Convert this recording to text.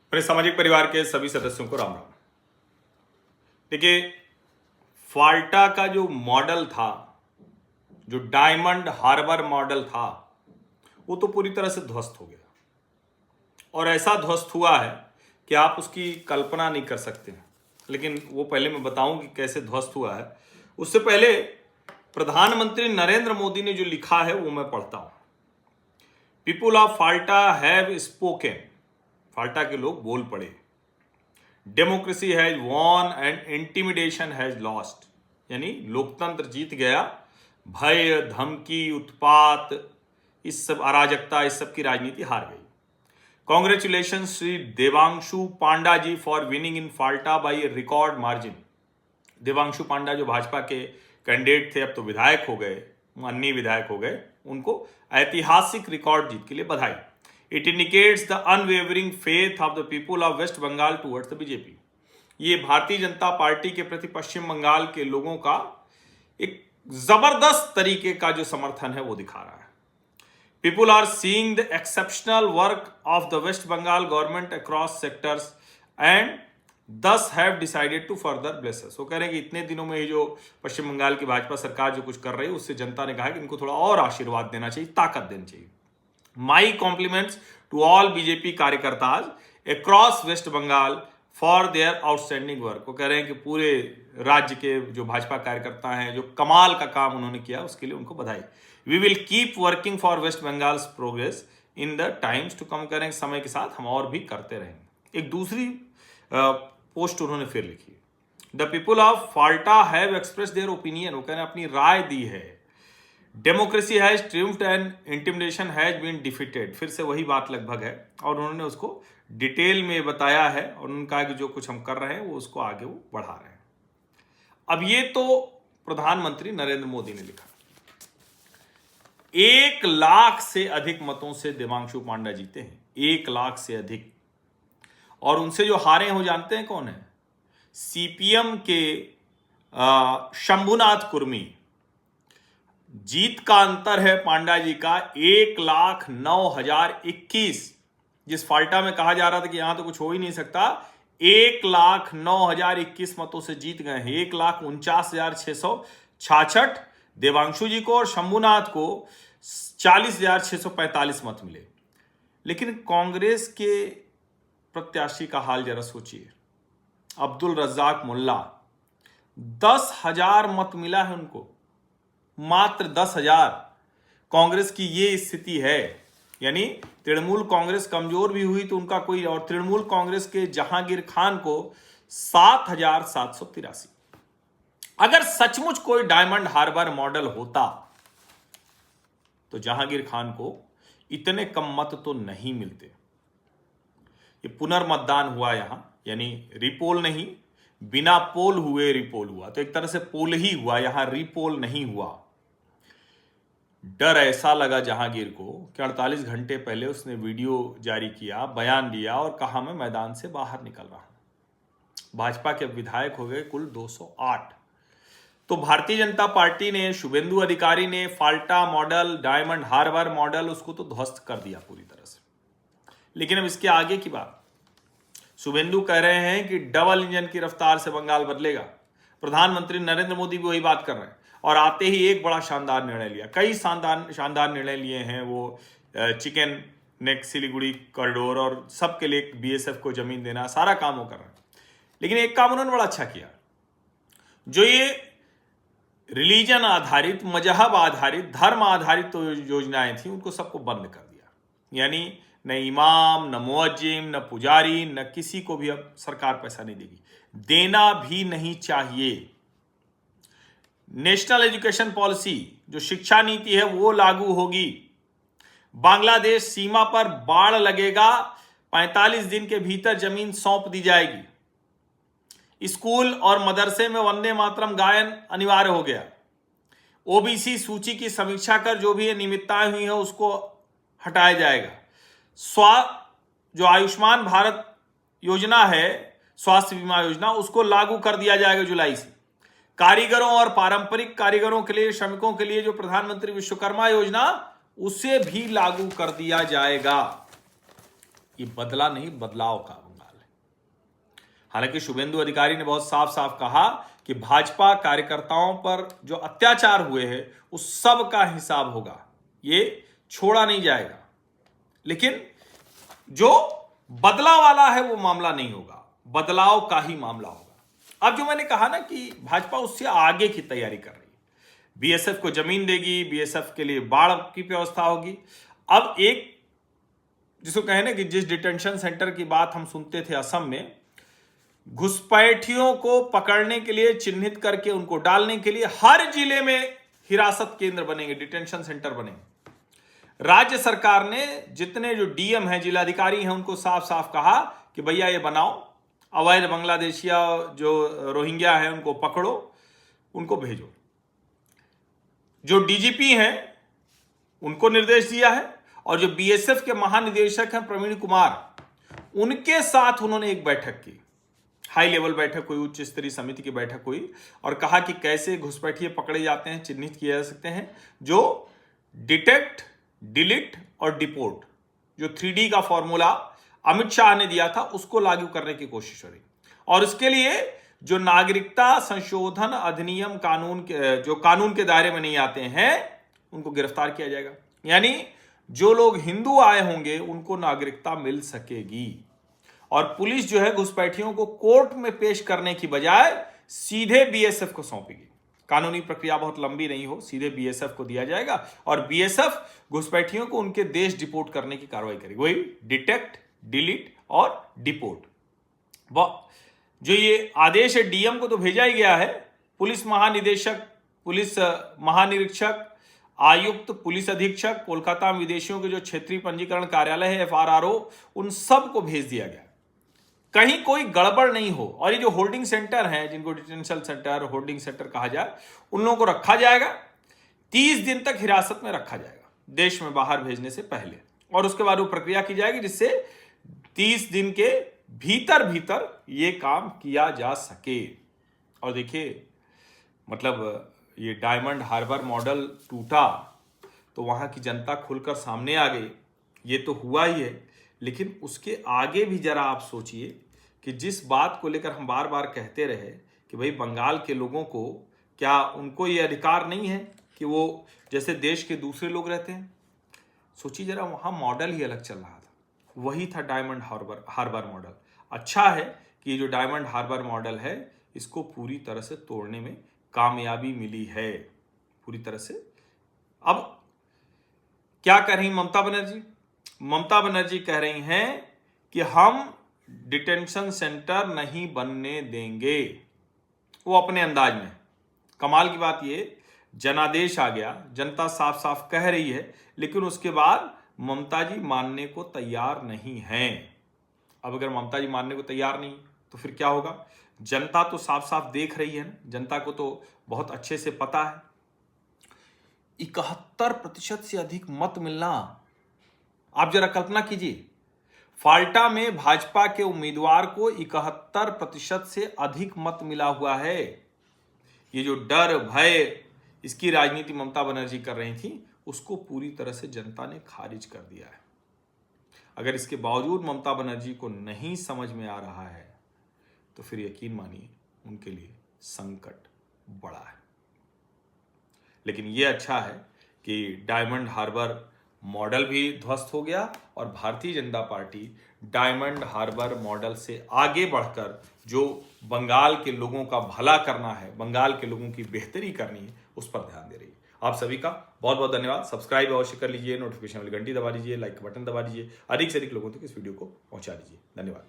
अपने सामाजिक परिवार के सभी सदस्यों को राम राम। देखिए, फाल्टा का जो मॉडल था, जो डायमंड हार्बर मॉडल था, वो तो पूरी तरह से ध्वस्त हो गया। और ऐसा ध्वस्त हुआ है कि आप उसकी कल्पना नहीं कर सकते। लेकिन वो पहले मैं बताऊं कि कैसे ध्वस्त हुआ है। उससे पहले प्रधानमंत्री नरेंद्र मोदी ने जो लिखा है वो मैं पढ़ता हूं। People of Falta have spoken. Falta के लोग बोल पड़े। Democracy has won and intimidation has lost. यानी लोकतंत्र जीत गया, भय, धमकी, उत्पात, इस सब अराजकता, इस सब की राजनीति हार गई। Congratulation Shri Devanshu Panda ji for winning in Falta by a record margin. Devanshu Panda जो भाजपा के कैंडिडेट थे, अब तो विधायक हो गए, अन्य विधायक हो गए, उनको ऐतिहासिक रिकॉर्ड जीत के लिए बधाई। It indicates the unwavering faith of the people of West Bengal towards the BJP. ये भारतीय जनता पार्टी के प्रति पश्चिम बंगाल के लोगों का एक जबरदस्त तरीके का जो समर्थन है वो दिखा रहा है। People are seeing the exceptional work of the West Bengal government across sectors and thus have decided to further bless us। वो कह रहे हैं कि इतने दिनों में ये जो पश्चिम बंगाल की भाजपा सरकार जो कुछ कर रही है, उससे जनता ने कहा कि इनको थोड़ा और आशीर्वाद देना चाहिए, ताकत देनी चाहिए। My compliments to all BJP कार्यकर्ताज across West Bengal for their outstanding work. वो कह रहे हैं कि पूरे राज्य के जो भाजपा कार्यकर्ता हैं, जो कमाल का काम उन्होंने किया, उसके लिए उनको बधाई। We will keep working for West Bengal progress in the times to come. करें समय के साथ हम और भी करते रहेंगे। एक दूसरी पोस्ट उन्होंने फिर लिखी। The people of Falta have express their opinion. वो कह रहे हैं अपनी राय दी है। Democracy has triumphed and intimidation has been defeated. फिर से वही बात लगभग है, और उन्होंने उसको डिटेल में बताया है, और उन्होंने कहा कि जो कुछ हम कर रहे हैं वो उसको आगे वो बढ़ा रहे हैं। अब ये तो प्रधानमंत्री नरेंद्र मोदी ने लिखा। 1 लाख से अधिक मतों से देवांशु पांडा जीते हैं, 1 लाख से अधिक। और उनसे जो हारे हो जानते हैं कौन है? सीपीएम के शंभुनाथ कुर्मी। जीत का अंतर है पांडा जी का 1,09,021। जिस फाल्टा में कहा जा रहा था कि यहां तो कुछ हो ही नहीं सकता, 1,09,021 मतों से जीत गए हैं। 1,49,666 देवांशु जी को और शंभुनाथ को 40,645 मत मिले। लेकिन कांग्रेस के प्रत्याशी का हाल जरा सोचिए। अब्दुल रज्जाक मुल्ला, 10,000 मत मिला है उनको, मात्र 10,000। कांग्रेस की ये स्थिति है। यानी तृणमूल कांग्रेस कमजोर भी हुई तो उनका कोई, और तृणमूल कांग्रेस के जहांगीर खान को 7,783। अगर सचमुच कोई डायमंड हार्बर मॉडल होता तो जहांगीर खान को इतने कम मत तो नहीं मिलते। ये पुनर्मतदान हुआ यहां, यानी रिपोल नहीं, बिना पोल हुए रिपोल हुआ, तो एक तरह से पोल ही हुआ, यहां रिपोल नहीं हुआ। डर ऐसा लगा जहांगीर को कि 48 घंटे पहले उसने वीडियो जारी किया, बयान दिया और कहा मैं मैदान से बाहर निकल रहा हूं। भाजपा के विधायक हो गए कुल 208। तो भारतीय जनता पार्टी ने, शुभेंदु अधिकारी ने फाल्टा मॉडल, डायमंड हार्बर मॉडल, उसको तो ध्वस्त कर दिया पूरी तरह से। लेकिन अब इसके आगे की बात, शुभेंदु कह रहे हैं कि डबल इंजन की रफ्तार से बंगाल बदलेगा। प्रधानमंत्री नरेंद्र मोदी भी वही बात कर रहे हैं, और आते ही एक बड़ा शानदार निर्णय लिया। कई शानदार निर्णय लिए हैं वो, चिकन नेक सिलीगुड़ी कॉरिडोर और सबके लिए बीएसएफ को जमीन देना, सारा काम वो कर रहे हैं। लेकिन एक काम उन्होंने बड़ा अच्छा किया, जो ये रिलीजन आधारित, मजहब आधारित, धर्म आधारित तो योजनाएं थी, उनको सबको बंद कर दिया। यानी न इमाम, न मुअज्जिम, न पुजारी, न किसी को भी अब सरकार पैसा नहीं देगी, देना भी नहीं चाहिए। नेशनल एजुकेशन पॉलिसी, जो शिक्षा नीति है, वो लागू होगी। बांग्लादेश सीमा पर बाढ़ लगेगा, 45 दिन के भीतर जमीन सौंप दी जाएगी। स्कूल और मदरसे में वंदे मातरम गायन अनिवार्य हो गया। ओबीसी सूची की समीक्षा कर जो भी नियमितताएं हुई हैं उसको हटाया जाएगा। जो आयुष्मान भारत योजना है, स्वास्थ्य बीमा योजना, उसको लागू कर दिया जाएगा जुलाई से। कारीगरों और पारंपरिक कारीगरों के लिए, श्रमिकों के लिए जो प्रधानमंत्री विश्वकर्मा योजना, उसे भी लागू कर दिया जाएगा। ये बदला नहीं, बदलाव का बंगाल। हालांकि शुभेंदु अधिकारी ने बहुत साफ साफ कहा कि भाजपा कार्यकर्ताओं पर जो अत्याचार हुए हैं उस सब का हिसाब होगा, ये छोड़ा नहीं जाएगा। लेकिन जो बदलाव वाला है वो मामला नहीं होगा, बदलाव का ही मामला होगा। अब जो मैंने कहा ना कि भाजपा उससे आगे की तैयारी कर रही है, बीएसएफ को जमीन देगी, बीएसएफ के लिए बाढ़ की व्यवस्था होगी। अब एक जिसको कहे ना कि जिस डिटेंशन सेंटर की बात हम सुनते थे असम में, घुसपैठियों को पकड़ने के लिए, चिन्हित करके उनको डालने के लिए हर जिले में हिरासत केंद्र बनेंगे, डिटेंशन सेंटर बनेंगे। राज्य सरकार ने जितने जो डीएम हैं, जिलाधिकारी हैं, उनको साफ साफ कहा कि भैया ये बनाओ, अवैध बांग्लादेशिया जो रोहिंग्या है उनको पकड़ो, उनको भेजो। जो डीजीपी हैं उनको निर्देश दिया है, और जो बीएसएफ के महानिदेशक हैं प्रवीण कुमार, उनके साथ उन्होंने एक बैठक की, हाई लेवल बैठक हुई, उच्च स्तरीय समिति की बैठक हुई, और कहा कि कैसे घुसपैठिए पकड़े जाते हैं, चिन्हित किए जा सकते हैं। जो डिटेक्ट, डिलीट और डिपोर्ट, जो 3D का फॉर्मूला अमित शाह ने दिया था, उसको लागू करने की कोशिश हो रही। और इसके लिए जो नागरिकता संशोधन अधिनियम कानून के दायरे में नहीं आते हैं उनको गिरफ्तार किया जाएगा। यानी जो लोग हिंदू आए होंगे उनको नागरिकता मिल सकेगी। और पुलिस जो है घुसपैठियों को कोर्ट में पेश करने की बजाय सीधे बीएसएफ को सौंपेगी। कानूनी प्रक्रिया बहुत लंबी नहीं हो, सीधे बीएसएफ को दिया जाएगा, और बीएसएफ घुसपैठियों को उनके देश डिपोर्ट करने की कार्रवाई करेगी। वही डिटेक्ट, डिलीट और डिपोर्ट। जो ये आदेश है डीएम को तो भेजा ही गया है, पुलिस महानिदेशक, पुलिस महानिरीक्षक, आयुक्त, पुलिस अधीक्षक, कोलकाता में विदेशियों के जो क्षेत्रीय पंजीकरण कार्यालय है FRRO, उन सब को भेज दिया गया, कहीं कोई गड़बड़ नहीं हो। और ये जो होल्डिंग सेंटर हैं, जिनको डिटेंशन सेंटर, होल्डिंग सेंटर कहा जाए, उन लोगों को रखा जाएगा, 30 दिन तक हिरासत में रखा जाएगा देश में बाहर भेजने से पहले, और उसके बाद वो प्रक्रिया की जाएगी जिससे 30 दिन के भीतर ये काम किया जा सके। और देखिए, मतलब ये डायमंड हार्बर मॉडल टूटा तो वहां की जनता खुलकर सामने आ गई, ये तो हुआ ही है। लेकिन उसके आगे भी जरा आप सोचिए कि जिस बात को लेकर हम बार बार कहते रहे कि भाई बंगाल के लोगों को, क्या उनको ये अधिकार नहीं है कि वो जैसे देश के दूसरे लोग रहते हैं? सोचिए जरा, वहां मॉडल ही अलग चल रहा था, वही था डायमंड हार्बर मॉडल। अच्छा है कि ये जो डायमंड हार्बर मॉडल है, इसको पूरी तरह से तोड़ने में कामयाबी मिली है, पूरी तरह से। अब क्या कह रही ममता बनर्जी? ममता बनर्जी कह रही हैं कि हम डिटेंशन सेंटर नहीं बनने देंगे, वो अपने अंदाज में। कमाल की बात ये, जनादेश आ गया, जनता साफ साफ कह रही है, लेकिन उसके बाद ममता जी मानने को तैयार नहीं हैं। अब अगर ममता जी मानने को तैयार नहीं तो फिर क्या होगा? जनता तो साफ साफ देख रही है ना, जनता को तो बहुत अच्छे से पता है। 71% से अधिक मत मिलना, आप जरा कल्पना कीजिए, फाल्टा में भाजपा के उम्मीदवार को 71% से अधिक मत मिला हुआ है। ये जो डर, भय, इसकी राजनीति ममता बनर्जी कर रही थी, उसको पूरी तरह से जनता ने खारिज कर दिया है। अगर इसके बावजूद ममता बनर्जी को नहीं समझ में आ रहा है तो फिर यकीन मानिए उनके लिए संकट बड़ा है। लेकिन यह अच्छा है कि डायमंड हार्बर मॉडल भी ध्वस्त हो गया और Bharatiya Janata party diamond Harbour model से आगे बढ़कर जो बंगाल के लोगों का भला करना है, बंगाल के लोगों की बेहतरी करनी है, उस पर ध्यान दे रही है। आप सभी का बहुत बहुत धन्यवाद। सब्सक्राइब अवश्य कर लीजिए, नोटिफिकेशन वाली घंटी दबा दीजिए, लाइक का बटन दबा दीजिए, अधिक से अधिक लोगों तक इस वीडियो को पहुंचा दीजिए। धन्यवाद।